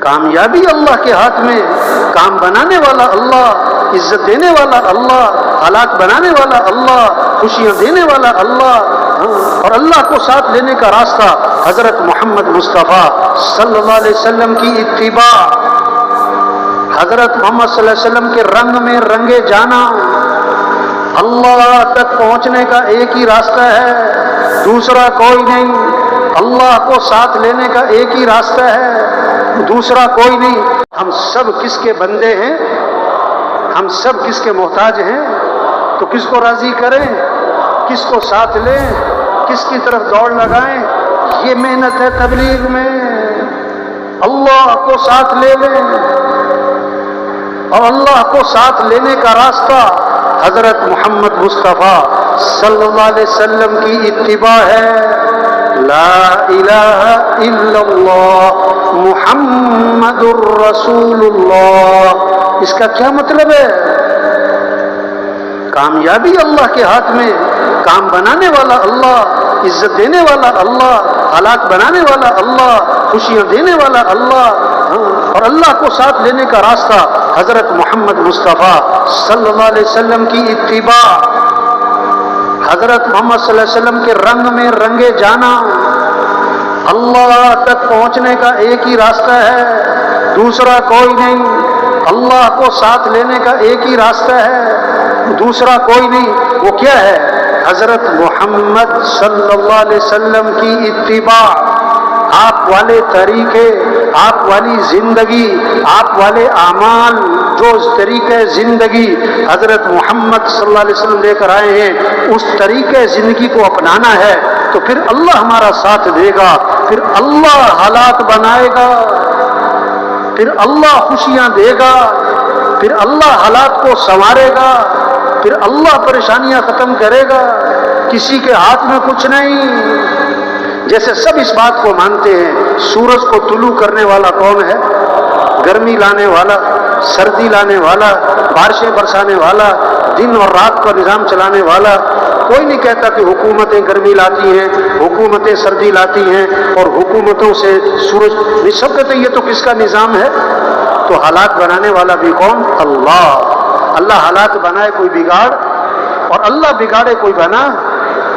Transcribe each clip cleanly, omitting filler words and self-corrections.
کامیابی اللہ کے ہاتھ میں، کام بنانے والا اللہ، عزت دینے والا اللہ، حالات بنانے والا اللہ، خوشیاں دینے والا اللہ، اور اللہ کو ساتھ لینے کا راستہ حضرت محمد مصطفیٰ صلی اللہ علیہ وسلم کی اتباع، حضرت محمد صلی اللہ علیہ وسلم کے رنگ میں رنگے جانا۔ اللہ تک پہنچنے کا ایک ہی راستہ ہے، دوسرا کوئی نہیں۔ اللہ کو ساتھ لینے کا ایک ہی راستہ ہے، دوسرا کوئی نہیں۔ ہم سب کس کے بندے ہیں؟ ہم سب کس کے محتاج ہیں؟ تو کس کو راضی کریں؟ کس کو ساتھ لیں؟ کس کی طرف دوڑ لگائیں؟ یہ محنت ہے تبلیغ میں۔ اللہ کو ساتھ لے لیں، اور اللہ کو ساتھ لینے کا راستہ حضرت محمد مصطفیٰ صلی اللہ علیہ وسلم کی اتباع ہے۔ لا الہ الا اللہ محمد الرسول اللہ۔ اس کا کیا مطلب ہے؟ کامیابی اللہ کے ہاتھ میں، کام بنانے والا اللہ، عزت دینے والا اللہ، حالات بنانے والا اللہ، خوشیاں دینے والا اللہ، اور اللہ کو ساتھ لینے کا راستہ حضرت محمد مصطفیٰ صلی اللہ علیہ وسلم کی اتباع، حضرت محمد صلی اللہ علیہ وسلم کے رنگ میں رنگے جانا۔ اللہ تک پہنچنے کا ایک ہی راستہ ہے، دوسرا کوئی نہیں۔ اللہ کو ساتھ لینے کا ایک ہی راستہ ہے، دوسرا کوئی نہیں۔ وہ کیا ہے؟ حضرت محمد صلی اللہ علیہ وسلم کی اتباع، آپ والے طریقے، آپ والی زندگی، آپ والے اعمال، جو طریقہ زندگی حضرت محمد صلی اللہ علیہ وسلم لے کر آئے ہیں، اس طریقہ زندگی کو اپنانا ہے، تو پھر اللہ ہمارا ساتھ دے گا، پھر اللہ حالات بنائے گا، پھر اللہ خوشیاں دے گا، پھر اللہ حالات کو سنوارے گا، پھر اللہ پریشانیاں ختم کرے گا۔ کسی کے ہاتھ میں کچھ نہیں۔ جیسے سب اس بات کو مانتے ہیں، سورج کو طلوع کرنے والا کون ہے؟ گرمی لانے والا، سردی لانے والا، بارشیں برسانے والا، دن اور رات کا نظام چلانے والا۔ کوئی نہیں کہتا کہ حکومتیں گرمی لاتی ہیں، حکومتیں سردی لاتی ہیں، اور حکومتوں سے سورج، نہیں سب کہتے ہیں یہ تو کس کا نظام ہے؟ تو حالات بنانے والا بھی کون؟ اللہ۔ اللہ حالات بنائے کوئی بگاڑ، اور اللہ بگاڑے کوئی بنا۔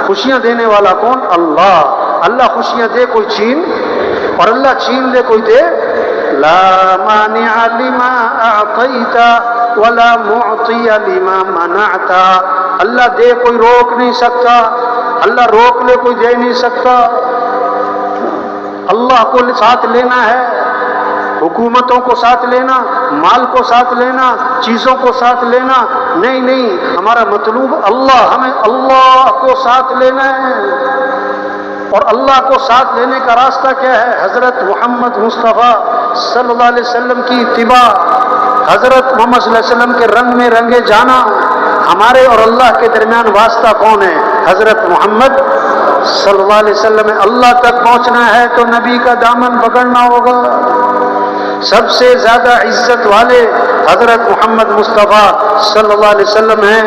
خوشیاں دینے والا کون؟ اللہ۔ اللہ خوشیاں دے کوئی چھین، اور اللہ چھین لے کوئی دے۔ لا مانع لما اعطیت ولا معطی لما منعت۔ اللہ دے کوئی روک نہیں سکتا، اللہ روک لے کوئی دے نہیں سکتا۔ اللہ کو ساتھ لینا ہے، حکومتوں کو ساتھ لینا، مال کو ساتھ لینا، چیزوں کو ساتھ لینا نہیں، نہیں۔ ہمارا مطلوب اللہ، ہمیں اللہ کو ساتھ لینا ہے، اور اللہ کو ساتھ لینے کا راستہ کیا ہے؟ حضرت محمد مصطفیٰ صلی اللہ علیہ وسلم کی اتباع، حضرت محمد صلی اللہ علیہ وسلم کے رنگ میں رنگے جانا۔ ہمارے اور اللہ کے درمیان واسطہ کون ہے؟ حضرت محمد صلی اللہ علیہ وسلم۔ اللہ تک پہنچنا ہے تو نبی کا دامن پکڑنا ہوگا۔ سب سے زیادہ عزت والے حضرت محمد مصطفیٰ صلی اللہ علیہ وسلم ہیں۔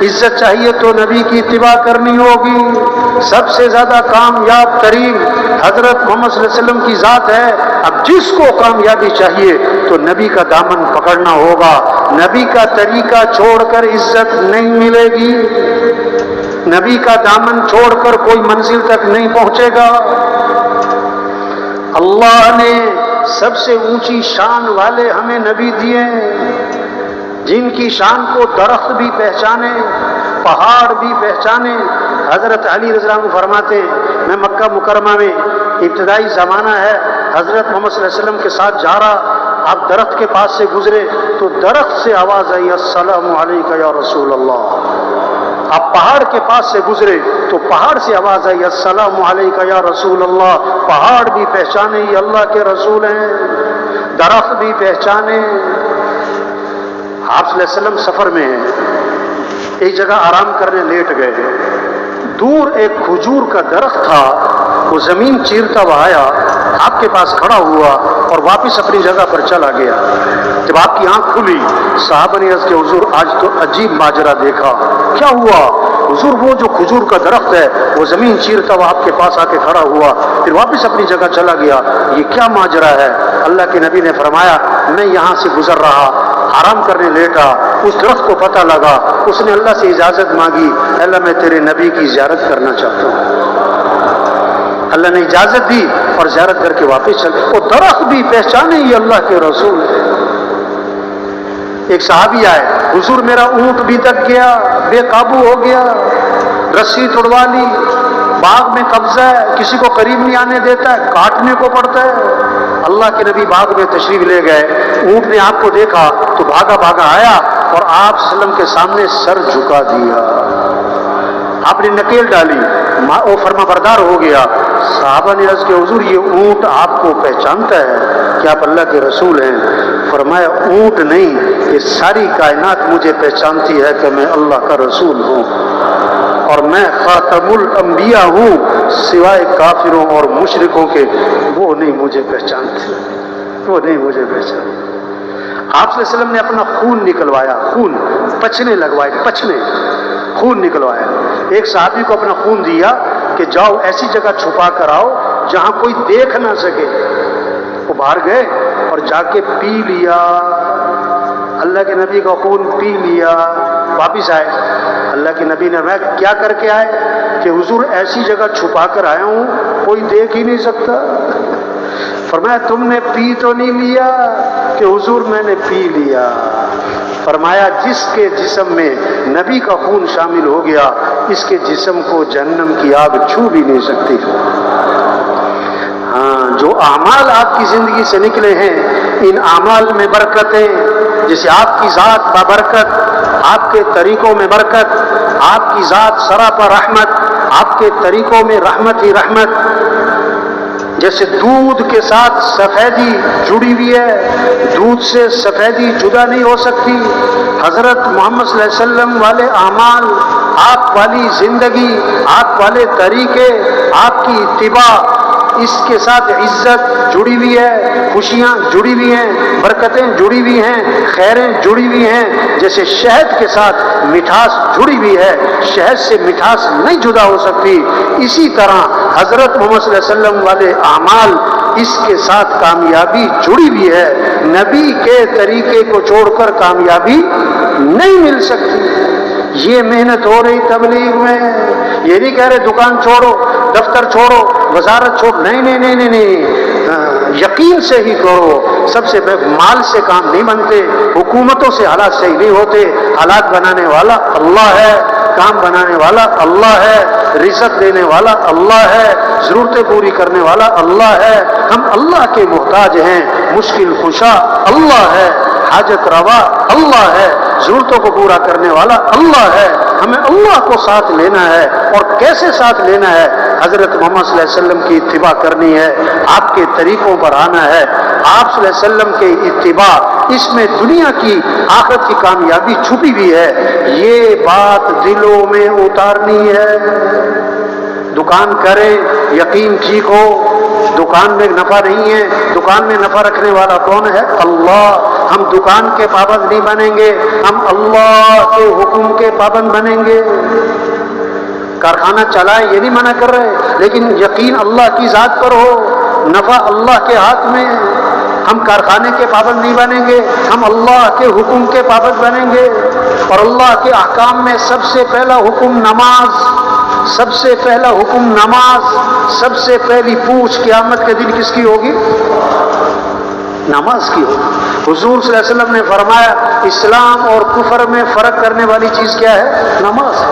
عزت چاہیے تو نبی کی اتباع کرنی ہوگی۔ سب سے زیادہ کامیاب ترین حضرت محمد صلی اللہ علیہ وسلم کی ذات ہے۔ اب جس کو کامیابی چاہیے تو نبی کا دامن پکڑنا ہوگا۔ نبی کا طریقہ چھوڑ کر عزت نہیں ملے گی، نبی کا دامن چھوڑ کر کوئی منزل تک نہیں پہنچے گا۔ اللہ نے سب سے اونچی شان والے ہمیں نبی دیے ہیں، جن کی شان کو درخت بھی پہچانے، پہاڑ بھی پہچانے۔ حضرت علی رضی اللہ عنہ فرماتے ہیں، میں مکہ مکرمہ میں ابتدائی زمانہ ہے، حضرت محمد صلی اللہ علیہ وسلم کے ساتھ جا رہا، آپ درخت کے پاس سے گزرے تو درخت سے آواز آئی، السلام علیکم یا رسول اللہ۔ آپ پہاڑ کے پاس سے گزرے تو پہاڑ سے آواز آئی، السلام علیکم یا رسول اللہ۔ پہاڑ بھی پہچانے یہ اللہ کے رسول ہیں، درخت بھی پہچانے۔ آپ صلی اللہ علیہ وسلم سفر میں ہیں، ایک جگہ آرام کرنے لیٹ گئے، دور ایک کھجور کا درخت تھا، وہ زمین چیرتا ہوا آیا، آپ کے پاس کھڑا ہوا، اور واپس اپنی جگہ پر چلا گیا۔ جب آپ کی آنکھ کھلی، صحابہ نے عرض کیا حضور آج تو عجیب ماجرا دیکھا۔ کیا ہوا؟ حضور وہ جو کھجور کا درخت ہے وہ زمین چیرتا ہوا آپ کے پاس آ کے کھڑا ہوا، پھر واپس اپنی جگہ چلا گیا، یہ کیا ماجرا ہے؟ اللہ کے نبی نے فرمایا میں یہاں سے گزر رہا، آرام کرنے لیٹا، اس درخت کو پتہ لگا، اس نے اللہ سے اجازت مانگی، اللہ میں تیرے نبی کی زیارت کرنا چاہتا ہوں۔ اللہ نے اجازت دی اور زیارت کر کے واپس چل، وہ درخت بھی پہچانے یہ اللہ کے رسول ہے۔ ایک صحابی آئے، حضور میرا اونٹ بھی دب گیا، بے قابو ہو گیا، رسی توڑوا لی، باغ میں قبضہ ہے، کسی کو قریب نہیں آنے دیتا ہے، کاٹنے کو پڑتا ہے۔ اللہ کے نبی باغ میں تشریف لے گئے، اونٹ نے آپ کو دیکھا تو بھاگا بھاگا آیا اور آپ صلی اللہ علیہ وسلم کے سامنے سر جھکا دیا، آپ نے نکیل ڈالی، وہ فرما بردار ہو گیا۔ صحابہ نے عرض کیا حضور یہ اونٹ آپ کو پہچانتا ہے کہ آپ اللہ کے رسول ہیں؟ فرمایا اونٹ نہیں، یہ ساری کائنات مجھے پہچانتی ہے کہ میں اللہ کا رسول ہوں اور میں خاتم الانبیاء ہوں، سوائے کافروں اور مشرکوں کے وہ نہیں مجھے پہچانتے، وہ نہیں مجھے پہچانتے۔ آپ صلی اللہ علیہ وسلم نے اپنا خون نکلوایا، خون پچنے لگوائے، پچنے خون نکلوایا۔ ایک صحابی کو اپنا خون دیا کہ جاؤ ایسی جگہ چھپا کر آؤ جہاں کوئی دیکھ نہ سکے۔ وہ باہر گئے اور جا کے پی لیا، اللہ کے نبی کا خون پی لیا، واپس آئے۔ اللہ کے نبی نے میں کیا کر کے آئے کہ حضور ایسی جگہ چھپا کر آیا ہوں کوئی دیکھ ہی نہیں سکتا۔ فرمایا تم نے پی تو نہیں لیا؟ کہ حضور میں نے پی لیا۔ فرمایا جس کے جسم میں نبی کا خون شامل ہو گیا اس کے جسم کو جہنم کی آگ چھو بھی نہیں سکتی۔ ہاں جو اعمال آپ کی زندگی سے نکلے ہیں ان اعمال میں برکتیں، جیسے آپ کی ذات بابرکت، آپ کے طریقوں میں برکت، آپ کی ذات سراپا رحمت، آپ کے طریقوں میں رحمت ہی رحمت۔ جیسے دودھ کے ساتھ سفیدی جڑی ہوئی ہے، دودھ سے سفیدی جدا نہیں ہو سکتی، حضرت محمد صلی اللہ علیہ وسلم والے اعمال، آپ والی زندگی، آپ والے طریقے، آپ کی اتباع، اس کے ساتھ عزت جڑی ہوئی ہے، خوشیاں جڑی ہوئی ہیں، برکتیں جڑی ہوئی ہیں، خیریں جڑی ہوئی ہیں۔ جیسے شہد کے ساتھ مٹھاس جڑی ہوئی ہے، شہد سے مٹھاس نہیں جدا ہو سکتی، اسی طرح حضرت محمد صلی اللہ علیہ وسلم والے اعمال اس کے ساتھ کامیابی جڑی ہوئی ہے۔ نبی کے طریقے کو چھوڑ کر کامیابی نہیں مل سکتی۔ یہ محنت ہو رہی تبلیغ میں، یہ نہیں کہہ رہے دکان چھوڑو، دفتر چھوڑو، وزارت چھوڑو، نہیں نہیں نہیں نہیں نہیں، یقین سے ہی کرو۔ سب سے مال سے کام نہیں بنتے، حکومتوں سے حالات صحیح نہیں ہوتے، حالات بنانے والا اللہ ہے، کام بنانے والا اللہ ہے، رزق دینے والا اللہ ہے، ضرورتیں پوری کرنے والا اللہ ہے۔ ہم اللہ کے محتاج ہیں، مشکل کشا اللہ ہے، حاجت روا اللہ ہے، ضرورتوں کو پورا کرنے والا اللہ ہے۔ ہمیں اللہ کو ساتھ لینا ہے، اور کیسے ساتھ لینا ہے؟ حضرت محمد صلی اللہ علیہ وسلم کی اتباع کرنی ہے، آپ کے طریقوں پر آنا ہے۔ آپ صلی اللہ علیہ وسلم کے اتباع، اس میں دنیا کی آخرت کی کامیابی چھپی ہوئی ہے، یہ بات دلوں میں اتارنی ہے۔ دکان کریں یقین ٹھیک ہو، دکان میں نفع نہیں ہے، دکان میں نفع رکھنے والا کون ہے؟ اللہ۔ ہم دکان کے پابند نہیں بنیں گے، ہم اللہ کے حکم کے پابند بنیں گے۔ کارخانہ چلائیں یہ نہیں منع کر رہے، لیکن یقین اللہ کی ذات پر ہو، نفع اللہ کے ہاتھ میں۔ ہم کارخانے کے پابند نہیں بنیں گے، ہم اللہ کے حکم کے پابند بنیں گے۔ اور اللہ کے احکام میں سب سے پہلا حکم نماز، سب سے پہلا حکم نماز، سب سے پہلی پوچھ قیامت کے دن کس کی ہوگی؟ نماز کی ہوگی۔ حضور صلی اللہ علیہ وسلم نے فرمایا اسلام اور کفر میں فرق کرنے والی چیز کیا ہے؟ نماز ہے۔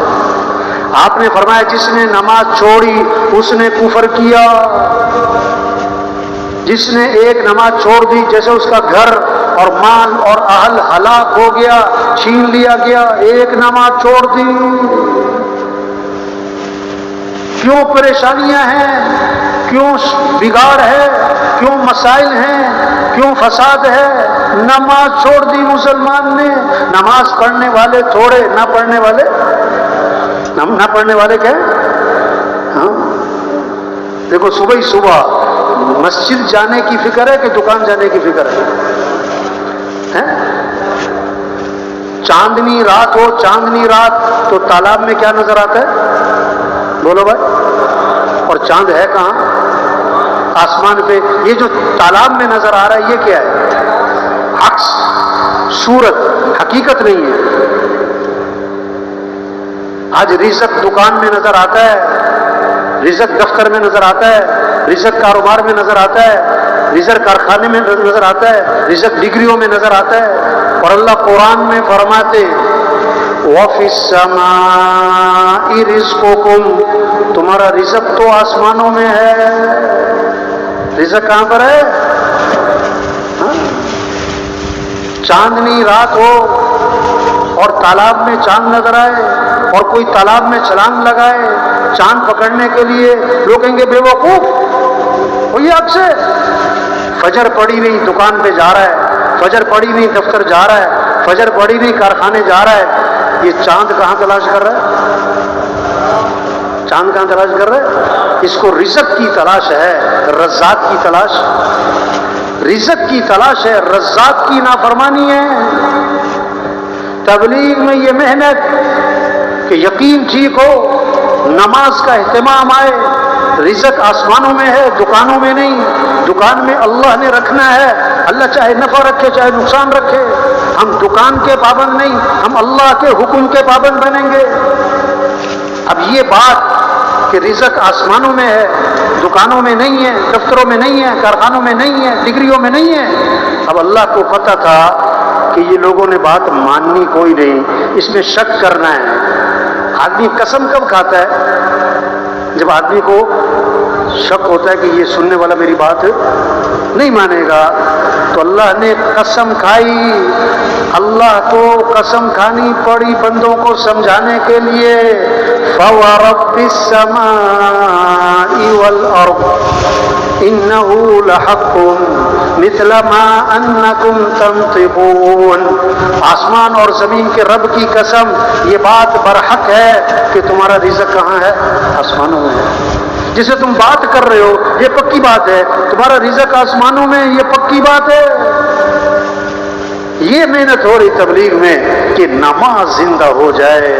آپ نے فرمایا جس نے نماز چھوڑی اس نے کفر کیا، جس نے ایک نماز چھوڑ دی جیسے اس کا گھر اور مال اور اہل ہلاک ہو گیا، چھین لیا گیا، ایک نماز چھوڑ دی۔ کیوں پریشانیاں ہیں، کیوں بگاڑ ہے، کیوں مسائل ہیں، کیوں فساد ہے؟ نماز چھوڑ دی مسلمان نے۔ نماز پڑھنے والے تھوڑے، نہ پڑھنے والے کیا؟ ہاں دیکھو صبح ہی صبح مسجد جانے کی فکر ہے کہ دکان جانے کی فکر ہے؟ چاندنی رات ہو، چاندنی رات تو تالاب میں کیا نظر آتا ہے؟ بولو بھائی. اور چاند ہے کہاں؟ آسمان پہ. یہ جو تالاب میں نظر آ رہا ہے یہ کیا ہے؟ عکس، صورت، حقیقت نہیں ہے. آج رزق دکان میں نظر آتا ہے، رزق دفتر میں نظر آتا ہے، رزق کاروبار میں نظر آتا ہے، رزق کارخانے میں نظر آتا ہے، رزق ڈگریوں میں نظر آتا ہے. اور اللہ قرآن میں فرماتے وَفِي السَّمَاءِ رِزْقُكُمْ، تمہارا رزق تو آسمانوں میں ہے. رزق کہاں پر ہے؟ چاندنی رات ہو اور تالاب میں چاند نظر آئے اور کوئی تالاب میں چھلانگ لگائے چاند پکڑنے کے لیے، لوگ کہیں گے بے وقوف. وہی آپ سے فجر پڑی نہیں دکان پہ جا رہا ہے، فجر پڑی نہیں دفتر جا رہا ہے، فجر پڑی نہیں کارخانے جا رہا ہے. یہ چاند کہاں تلاش کر رہا ہے؟ چاند کہاں تلاش کر رہا ہے؟ اس کو رزق کی تلاش ہے، رزاق کی تلاش. رزق کی تلاش ہے، رزاق کی نافرمانی ہے. تبلیغ میں یہ محنت کہ یقین ٹھیک ہو، نماز کا اہتمام آئے. رزق آسمانوں میں ہے، دکانوں میں نہیں. دکان میں اللہ نے رکھنا ہے، اللہ چاہے نفع رکھے چاہے نقصان رکھے. ہم دکان کے پابند نہیں، ہم اللہ کے حکم کے پابند بنیں گے. اب یہ بات کہ رزق آسمانوں میں ہے، دکانوں میں نہیں ہے، دفتروں میں نہیں ہے، کارخانوں میں نہیں ہے، ڈگریوں میں نہیں ہے. اب اللہ کو پتہ تھا کہ یہ لوگوں نے بات ماننی کوئی نہیں، اس میں شک کرنا ہے. آدمی قسم کب کھاتا ہے؟ جب آدمی کو شک ہوتا ہے کہ یہ سننے والا میری بات نہیں مانے گا. تو اللہ نے قسم کھائی، اللہ کو قسم کھانی پڑی بندوں کو سمجھانے کے لیے. فَوَرَبِّ السَّمَاءِ وَالْأَرْضِ إِنَّهُ لَحَقٌّ مِثْلَ مَا أَنَّكُمْ تَنطِقُونَ. آسمان اور زمین کے رب کی قسم، یہ بات برحق ہے کہ تمہارا رزق کہاں ہے؟ آسمانوں میں ہے. جسے تم بات کر رہے ہو یہ پکی بات ہے، تمہارا رزق آسمانوں میں، یہ پکی بات ہے. یہ محنت ہو رہی تبلیغ میں کہ نماز زندہ ہو جائے.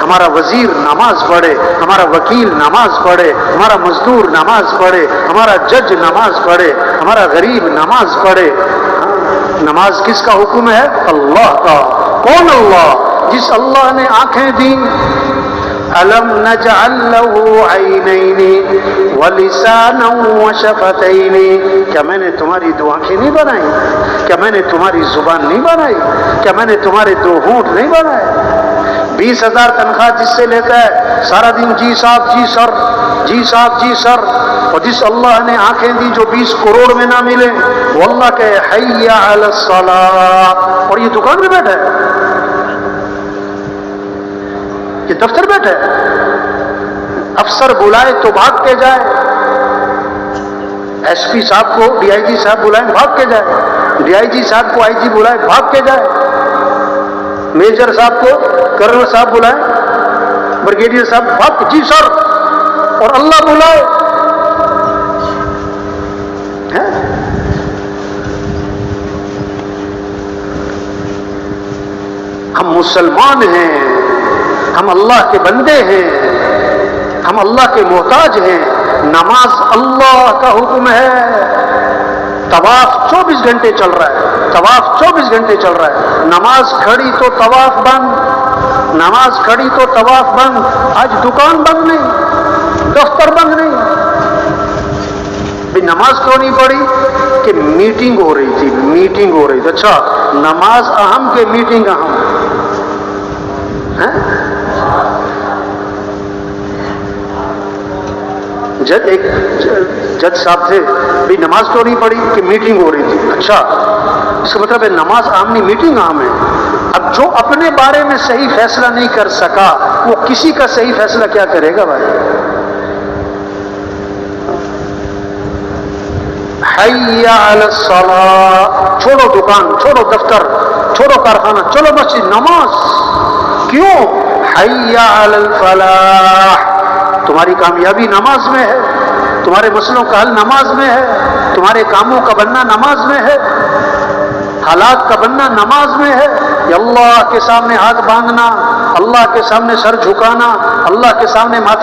ہمارا وزیر نماز پڑھے، ہمارا وکیل نماز پڑھے، ہمارا مزدور نماز پڑھے، ہمارا جج نماز پڑھے، ہمارا غریب نماز پڑھے. نماز کس کا حکم ہے؟ اللہ کا. کون اللہ؟ جس اللہ نے آنکھیں دیں. أَلَمْ نَجْعَلْ لَهُ عَيْنَيْنِ وَلِسَانًا وَشَفَتَيْنِ. کیا میں نے تمہاری دو آنکھیں نہیں بنائی؟ کیا میں نے تمہاری زبان نہیں بنائی؟ کیا میں نے تمہارے دو ہونٹ نہیں بنائے؟ 20,000 تنخواہ جس سے لیتا ہے سارا دن جی صاحب جی سر، جی صاحب جی سر. اور جس اللہ نے آنکھیں دی جو 20 کروڑ میں نہ ملے، وہ اللہ کہ حی علی الصلاۃ، اور یہ دکان میں بیٹھا ہے، یہ دفتر بیٹھا ہے. افسر بلائے تو بھاگ کے جائے، ایس پی صاحب کو ڈی آئی جی صاحب بلائیں بھاگ کے جائے، ڈی آئی جی صاحب کو آئی جی بلائے بھاگ کے جائے، میجر صاحب کو کرنل صاحب بلائیں، بریگیڈیئر صاحب بھاگ کے جی سر، اور اللہ بلائے. ہم مسلمان ہیں، ہم اللہ کے بندے ہیں، ہم اللہ کے محتاج ہیں. نماز اللہ کا حکم ہے. طواف 24 گھنٹے چل رہا ہے، طواف 24 گھنٹے چل رہا ہے. نماز کھڑی تو طواف بند، نماز کھڑی تو طواف بند. آج دکان بند نہیں، دفتر بند نہیں. بھی نماز کیوں نہیں پڑھی؟ کہ میٹنگ ہو رہی تھی، میٹنگ ہو رہی تھی. اچھا نماز اہم کہ میٹنگ اہم؟ ایک جج صاحب تھے، بھی نماز کیوں نہیں پڑھی؟ کہ میٹنگ ہو رہی تھی. اچھا اس کا مطلب ہے نماز اہم نہیں میٹنگ اہم ہے. اب جو اپنے بارے میں صحیح فیصلہ نہیں کر سکا وہ کسی کا صحیح فیصلہ کیا کرے گا بھائی؟ حی علی الصلاۃ. چھوڑو دکان، چھوڑو دفتر، چھوڑو کارخانہ، چلو مسجد. نماز کیوں؟ حی علی الفلاح. تمہاری کامیابی نماز میں ہے. تمہارے مسئلوں کا حل نماز میں ہے، تمہارے کاموں کا بننا نماز میں ہے، حالات کا بننا نماز میں ہے۔ یہ اللہ کے سامنے ہاتھ باندھنا، اللہ کے سامنے سر جھکانا، اللہ کے سامنے ماتھا